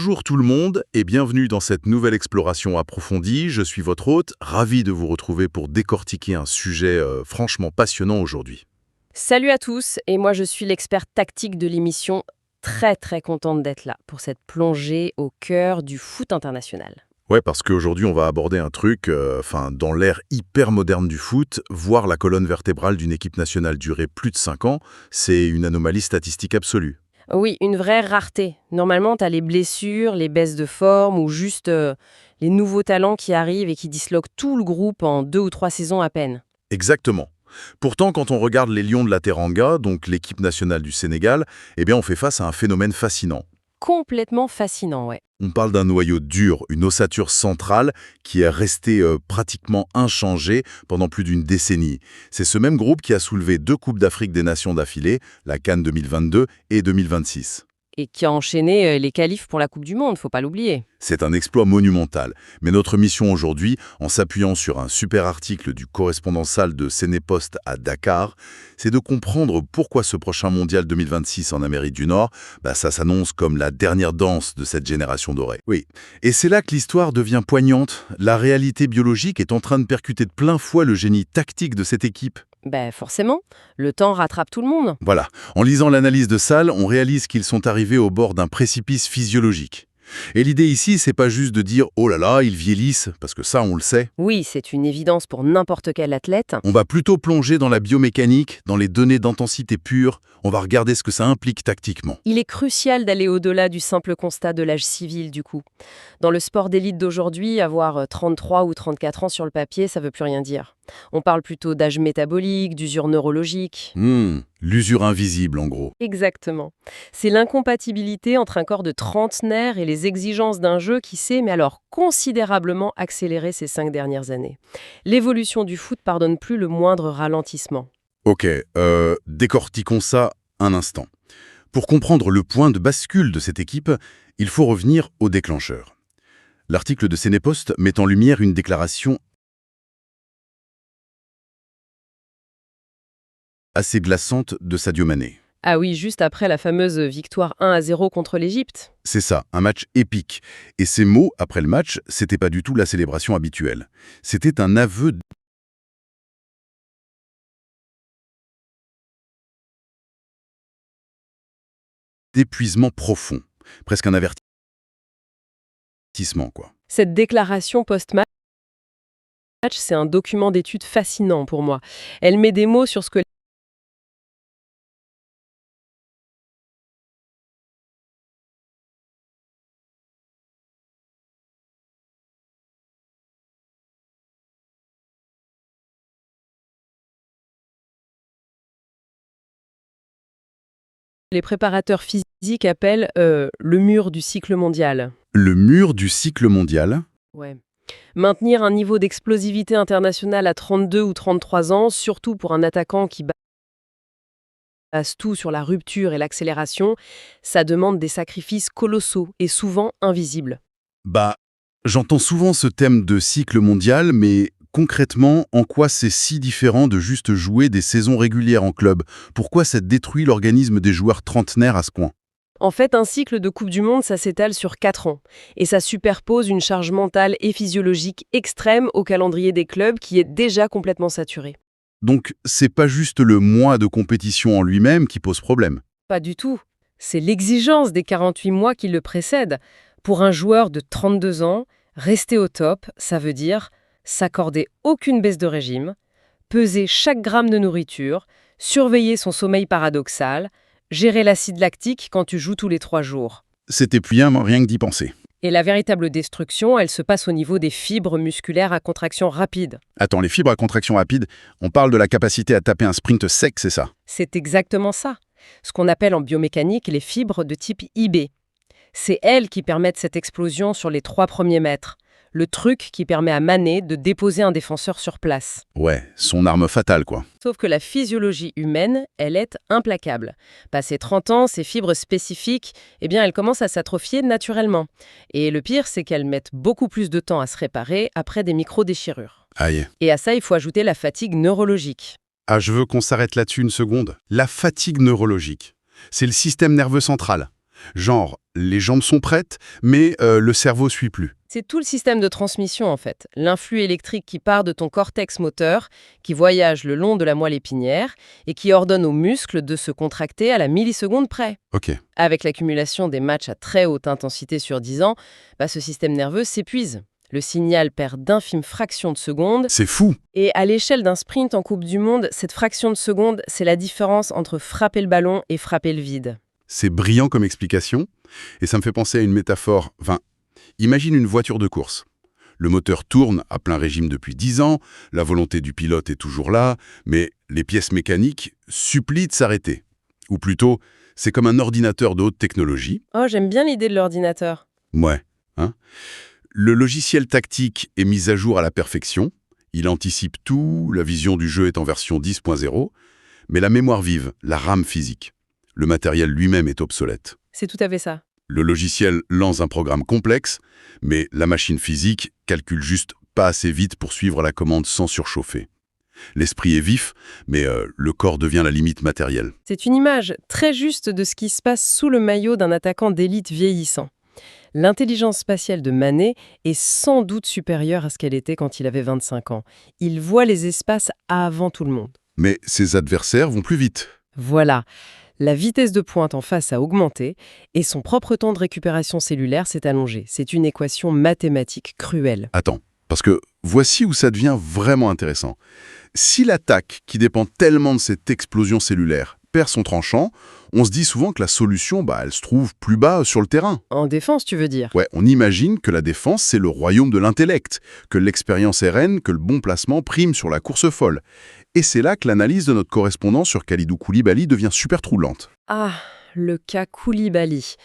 Bonjour tout le monde et bienvenue dans cette nouvelle exploration approfondie. Je suis votre hôte, ravi de vous retrouver pour décortiquer un sujet franchement passionnant aujourd'hui. Salut à tous, et moi je suis l'expert tactique de l'émission, très contente d'être là pour cette plongée au cœur du foot international. Ouais, parce qu'aujourd'hui on va aborder un truc, dans l'ère hyper moderne du foot, voir la colonne vertébrale d'une équipe nationale durer plus de 5 ans, c'est une anomalie statistique absolue. Oui, une vraie rareté. Normalement, t'as les blessures, les baisses de forme ou juste les nouveaux talents qui arrivent et qui disloquent tout le groupe en 2 ou 3 saisons à peine. Exactement. Pourtant, quand on regarde les Lions de la Teranga, donc l'équipe nationale du Sénégal, eh bien on fait face à un phénomène fascinant. Complètement fascinant, ouais. On parle d'un noyau dur, une ossature centrale qui est restée pratiquement inchangée pendant plus d'une décennie. C'est ce même groupe qui a soulevé 2 Coupes d'Afrique des Nations d'affilée, la CAN 2022 et 2026. Et qui a enchaîné les qualifs pour la Coupe du Monde, faut pas l'oublier. C'est un exploit monumental. Mais notre mission aujourd'hui, en s'appuyant sur un super article du correspondant SAL de Sénépost à Dakar, c'est de comprendre pourquoi ce prochain mondial 2026 en Amérique du Nord, ça s'annonce comme la dernière danse de cette génération dorée. Oui, et c'est là que l'histoire devient poignante. La réalité biologique est en train de percuter de plein fouet le génie tactique de cette équipe. Forcément, le temps rattrape tout le monde. Voilà, en lisant l'analyse de SAL, on réalise qu'ils sont arrivés au bord d'un précipice physiologique. Et l'idée ici, c'est pas juste de dire « oh là là, ils vieillissent », parce que ça, on le sait. Oui, c'est une évidence pour n'importe quel athlète. On va plutôt plonger dans la biomécanique, dans les données d'intensité pure, on va regarder ce que ça implique tactiquement. Il est crucial d'aller au-delà du simple constat de l'âge civil, du coup. Dans le sport d'élite d'aujourd'hui, avoir 33 ou 34 ans sur le papier, ça veut plus rien dire. On parle plutôt d'âge métabolique, d'usure neurologique. L'usure invisible, en gros. Exactement. C'est l'incompatibilité entre un corps de trentenaire et les exigences d'un jeu qui s'est, mais alors, considérablement accéléré ces 5 dernières années. L'évolution du foot pardonne plus le moindre ralentissement. Ok, décortiquons ça un instant. Pour comprendre le point de bascule de cette équipe, il faut revenir au déclencheur. L'article de Sénépost met en lumière une déclaration assez glaçante de Sadio Mané. Ah oui, juste après la fameuse victoire 1-0 contre l'Égypte. C'est ça, un match épique. Et ces mots, après le match, c'était pas du tout la célébration habituelle. C'était un aveu d'épuisement profond. Presque un avertissement, quoi. Cette déclaration post-match, c'est un document d'étude fascinant pour moi. Elle met des mots sur ce que les préparateurs physiques appellent le mur du cycle mondial. Le mur du cycle mondial. Ouais. Maintenir un niveau d'explosivité internationale à 32 ou 33 ans, surtout pour un attaquant qui base tout sur la rupture et l'accélération, ça demande des sacrifices colossaux et souvent invisibles. J'entends souvent ce thème de cycle mondial, mais concrètement, en quoi c'est si différent de juste jouer des saisons régulières en club? Pourquoi ça détruit l'organisme des joueurs trentenaires à ce point? En fait, un cycle de Coupe du Monde, ça s'étale sur 4 ans. Et ça superpose une charge mentale et physiologique extrême au calendrier des clubs qui est déjà complètement saturé. Donc, c'est pas juste le mois de compétition en lui-même qui pose problème. Pas du tout. C'est l'exigence des 48 mois qui le précèdent. Pour un joueur de 32 ans, rester au top, ça veut dire s'accorder aucune baisse de régime, peser chaque gramme de nourriture, surveiller son sommeil paradoxal, gérer l'acide lactique quand tu joues tous les 3 jours. C'est épuisant rien que d'y penser. Et la véritable destruction, elle se passe au niveau des fibres musculaires à contraction rapide. Attends, les fibres à contraction rapide, on parle de la capacité à taper un sprint sec, c'est ça? C'est exactement ça. Ce qu'on appelle en biomécanique les fibres de type IB. C'est elles qui permettent cette explosion sur les 3 premiers mètres. Le truc qui permet à Mané de déposer un défenseur sur place. Ouais, son arme fatale, quoi. Sauf que la physiologie humaine, elle est implacable. Passé 30 ans, ces fibres spécifiques, elles commencent à s'atrophier naturellement. Et le pire, c'est qu'elles mettent beaucoup plus de temps à se réparer après des micro-déchirures. Aïe. Et à ça, il faut ajouter la fatigue neurologique. Je veux qu'on s'arrête là-dessus une seconde. La fatigue neurologique. C'est le système nerveux central. Genre, les jambes sont prêtes, mais le cerveau suit plus. C'est tout le système de transmission en fait. L'influx électrique qui part de ton cortex moteur, qui voyage le long de la moelle épinière et qui ordonne aux muscles de se contracter à la milliseconde près. Ok. Avec l'accumulation des matchs à très haute intensité sur 10 ans, ce système nerveux s'épuise. Le signal perd d'infimes fractions de seconde. C'est fou. Et à l'échelle d'un sprint en Coupe du Monde, cette fraction de seconde, c'est la différence entre frapper le ballon et frapper le vide. C'est brillant comme explication, et ça me fait penser à une métaphore. Imagine une voiture de course. Le moteur tourne à plein régime depuis 10 ans, la volonté du pilote est toujours là, mais les pièces mécaniques supplient de s'arrêter. Ou plutôt, c'est comme un ordinateur de haute technologie. Oh, j'aime bien l'idée de l'ordinateur. Ouais, hein. Le logiciel tactique est mis à jour à la perfection, il anticipe tout, la vision du jeu est en version 10.0, mais la mémoire vive, la RAM physique, le matériel lui-même est obsolète. C'est tout à fait ça. Le logiciel lance un programme complexe, mais la machine physique calcule juste pas assez vite pour suivre la commande sans surchauffer. L'esprit est vif, mais le corps devient la limite matérielle. C'est une image très juste de ce qui se passe sous le maillot d'un attaquant d'élite vieillissant. L'intelligence spatiale de Mané est sans doute supérieure à ce qu'elle était quand il avait 25 ans. Il voit les espaces avant tout le monde. Mais ses adversaires vont plus vite. Voilà. La vitesse de pointe en face a augmenté et son propre temps de récupération cellulaire s'est allongé. C'est une équation mathématique cruelle. Attends, parce que voici où ça devient vraiment intéressant. Si l'attaque, qui dépend tellement de cette explosion cellulaire, perd son tranchant, on se dit souvent que la solution, elle se trouve plus bas sur le terrain. En défense, tu veux dire? Ouais, on imagine que la défense, c'est le royaume de l'intellect, que l'expérience est reine, que le bon placement prime sur la course folle. Et c'est là que l'analyse de notre correspondant sur Kalidou Koulibaly devient super troublante. Ah, le cas Koulibaly.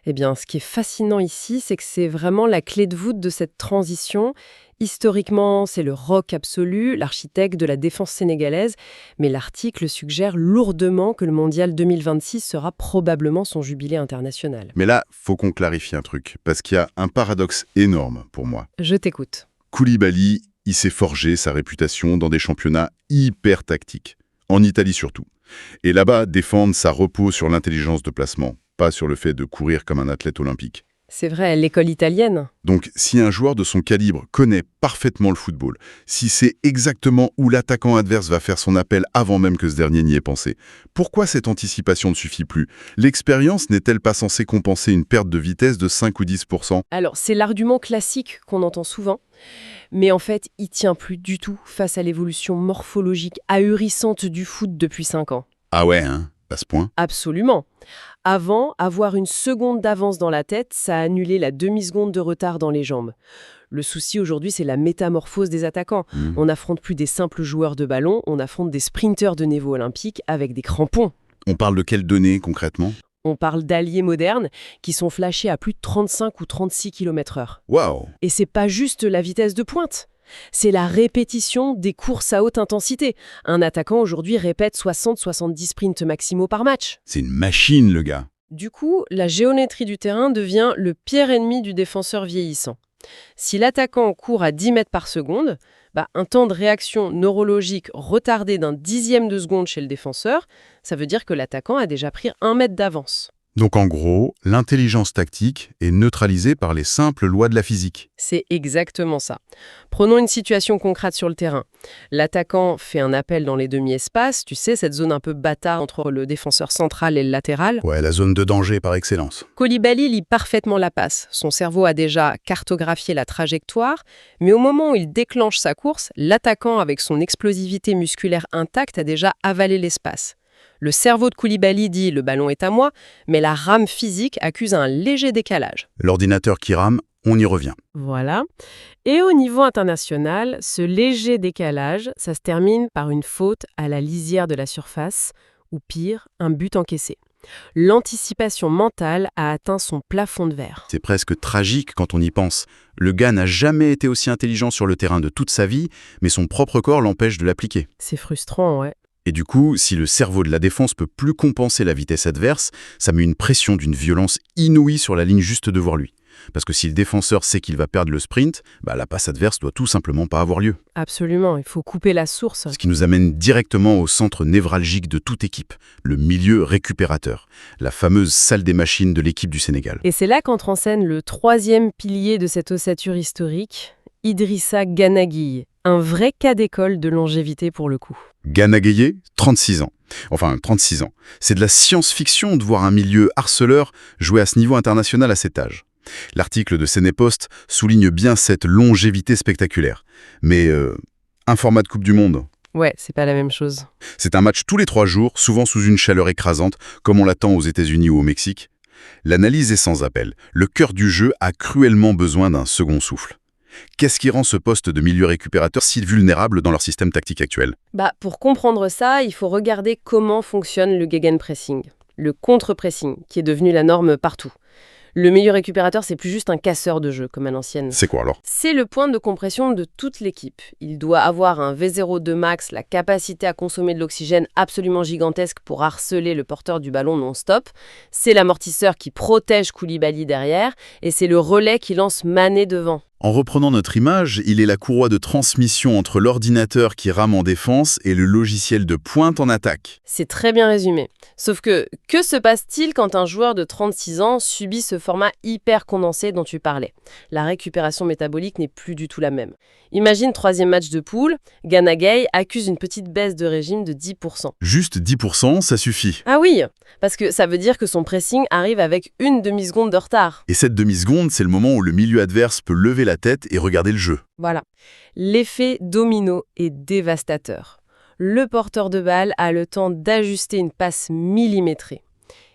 Eh bien, ce qui est fascinant ici, c'est que c'est vraiment la clé de voûte de cette transition. Historiquement, c'est le roc absolu, l'architecte de la défense sénégalaise, mais l'article suggère lourdement que le mondial 2026 sera probablement son jubilé international. Mais là, faut qu'on clarifie un truc, parce qu'il y a un paradoxe énorme pour moi. Je t'écoute. Koulibaly, il s'est forgé sa réputation dans des championnats hyper tactiques, en Italie surtout. Et là-bas, défendre, ça repose sur l'intelligence de placement, pas sur le fait de courir comme un athlète olympique. C'est vrai, l'école italienne. Donc, si un joueur de son calibre connaît parfaitement le football, si c'est exactement où l'attaquant adverse va faire son appel avant même que ce dernier n'y ait pensé, pourquoi cette anticipation ne suffit plus? L'expérience n'est-elle pas censée compenser une perte de vitesse de 5 ou 10%? Alors, c'est l'argument classique qu'on entend souvent, mais en fait, il tient plus du tout face à l'évolution morphologique ahurissante du foot depuis 5 ans. Ah ouais, hein? À ce point? Absolument. Avant, avoir une seconde d'avance dans la tête, ça annulait la demi-seconde de retard dans les jambes. Le souci aujourd'hui, c'est la métamorphose des attaquants. On n'affronte plus des simples joueurs de ballon, on affronte des sprinteurs de niveau olympique avec des crampons. On parle de quelles données concrètement? On parle d'alliés modernes qui sont flashés à plus de 35 ou 36 km/h. Waouh! Et c'est pas juste la vitesse de pointe. C'est la répétition des courses à haute intensité. Un attaquant aujourd'hui répète 60-70 sprints maximaux par match. C'est une machine, le gars. Du coup, la géométrie du terrain devient le pire ennemi du défenseur vieillissant. Si l'attaquant court à 10 mètres par seconde, un temps de réaction neurologique retardé d'un dixième de seconde chez le défenseur, ça veut dire que l'attaquant a déjà pris 1 mètre d'avance. Donc en gros, l'intelligence tactique est neutralisée par les simples lois de la physique. C'est exactement ça. Prenons une situation concrète sur le terrain. L'attaquant fait un appel dans les demi-espaces, tu sais, cette zone un peu bâtarde entre le défenseur central et le latéral. Ouais, la zone de danger par excellence. Koulibaly lit parfaitement la passe. Son cerveau a déjà cartographié la trajectoire, mais au moment où il déclenche sa course, l'attaquant, avec son explosivité musculaire intacte, a déjà avalé l'espace. Le cerveau de Koulibaly dit « le ballon est à moi », mais la rame physique accuse un léger décalage. L'ordinateur qui rame, on y revient. Voilà. Et au niveau international, ce léger décalage, ça se termine par une faute à la lisière de la surface, ou pire, un but encaissé. L'anticipation mentale a atteint son plafond de verre. C'est presque tragique quand on y pense. Le gars n'a jamais été aussi intelligent sur le terrain de toute sa vie, mais son propre corps l'empêche de l'appliquer. C'est frustrant, ouais. Et du coup, si le cerveau de la défense peut plus compenser la vitesse adverse, ça met une pression d'une violence inouïe sur la ligne juste devant lui. Parce que si le défenseur sait qu'il va perdre le sprint, la passe adverse doit tout simplement pas avoir lieu. Absolument, il faut couper la source. Ce qui nous amène directement au centre névralgique de toute équipe, le milieu récupérateur, la fameuse salle des machines de l'équipe du Sénégal. Et c'est là qu'entre en scène le troisième pilier de cette ossature historique, Idrissa Gana Gueye, un vrai cas d'école de longévité pour le coup. Gana Gueye, 36 ans. Enfin, 36 ans. C'est de la science-fiction de voir un milieu harceleur jouer à ce niveau international à cet âge. L'article de Sénépost souligne bien cette longévité spectaculaire. Mais un format de Coupe du Monde. Ouais, c'est pas la même chose. C'est un match tous les 3 jours, souvent sous une chaleur écrasante, comme on l'attend aux États-Unis ou au Mexique. L'analyse est sans appel. Le cœur du jeu a cruellement besoin d'un second souffle. Qu'est-ce qui rend ce poste de milieu récupérateur si vulnérable dans leur système tactique actuel? Pour comprendre ça, il faut regarder comment fonctionne le gegenpressing, le contre-pressing, qui est devenu la norme partout. Le milieu récupérateur, c'est plus juste un casseur de jeu, comme à l'ancienne. C'est quoi alors? C'est le point de compression de toute l'équipe. Il doit avoir un V0 max, la capacité à consommer de l'oxygène absolument gigantesque pour harceler le porteur du ballon non-stop. C'est l'amortisseur qui protège Koulibaly derrière, et c'est le relais qui lance Mané devant. En reprenant notre image, il est la courroie de transmission entre l'ordinateur qui rame en défense et le logiciel de pointe en attaque. C'est très bien résumé. Sauf que se passe-t-il quand un joueur de 36 ans subit ce format hyper condensé dont tu parlais? La récupération métabolique n'est plus du tout la même. Imagine 3e match de poule, Gana Gueye accuse une petite baisse de régime de 10%. Juste 10%, ça suffit. Ah oui, parce que ça veut dire que son pressing arrive avec une demi-seconde de retard. Et cette demi-seconde, c'est le moment où le milieu adverse peut lever la tête et regarder le jeu. Voilà. L'effet domino est dévastateur. Le porteur de balle a le temps d'ajuster une passe millimétrée.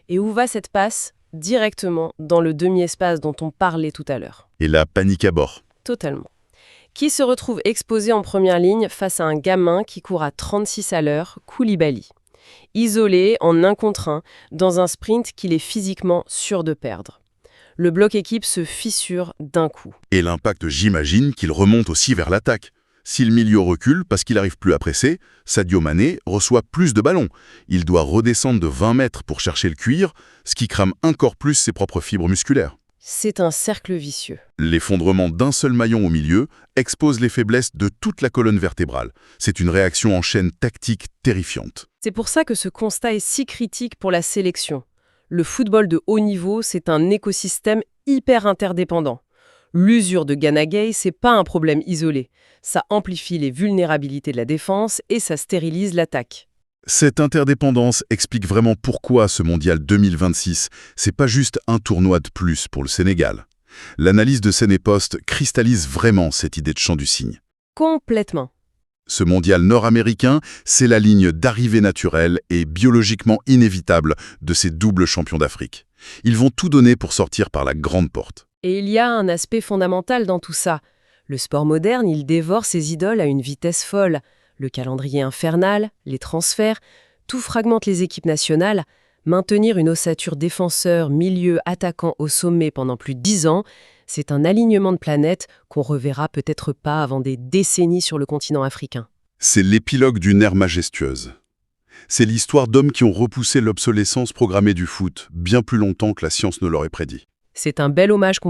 Et où va cette passe? Directement dans le demi-espace dont on parlait tout à l'heure. Et la panique à bord. Totalement. Qui se retrouve exposé en première ligne face à un gamin qui court à 36 à l'heure, Koulibaly. Isolé en 1 contre 1 dans un sprint qu'il est physiquement sûr de perdre. Le bloc équipe se fissure d'un coup. Et l'impact, j'imagine, qu'il remonte aussi vers l'attaque. Si le milieu recule parce qu'il n'arrive plus à presser, Sadio Mané reçoit plus de ballons. Il doit redescendre de 20 mètres pour chercher le cuir, ce qui crame encore plus ses propres fibres musculaires. C'est un cercle vicieux. L'effondrement d'un seul maillon au milieu expose les faiblesses de toute la colonne vertébrale. C'est une réaction en chaîne tactique terrifiante. C'est pour ça que ce constat est si critique pour la sélection. Le football de haut niveau, c'est un écosystème hyper interdépendant. L'usure de Gana Gueye, c'est pas un problème isolé. Ça amplifie les vulnérabilités de la défense et ça stérilise l'attaque. Cette interdépendance explique vraiment pourquoi ce mondial 2026, c'est pas juste un tournoi de plus pour le Sénégal. L'analyse de Sénépost cristallise vraiment cette idée de champ du cygne. Complètement. Ce mondial nord-américain, c'est la ligne d'arrivée naturelle et biologiquement inévitable de ces doubles champions d'Afrique. Ils vont tout donner pour sortir par la grande porte. Et il y a un aspect fondamental dans tout ça. Le sport moderne, il dévore ses idoles à une vitesse folle. Le calendrier infernal, les transferts, tout fragmente les équipes nationales. Maintenir une ossature défenseur, milieu, attaquant au sommet pendant plus de 10 ans, c'est un alignement de planètes qu'on reverra peut-être pas avant des décennies sur le continent africain. C'est l'épilogue d'une ère majestueuse. C'est l'histoire d'hommes qui ont repoussé l'obsolescence programmée du foot bien plus longtemps que la science ne l'aurait prédit. C'est un bel hommage qu'on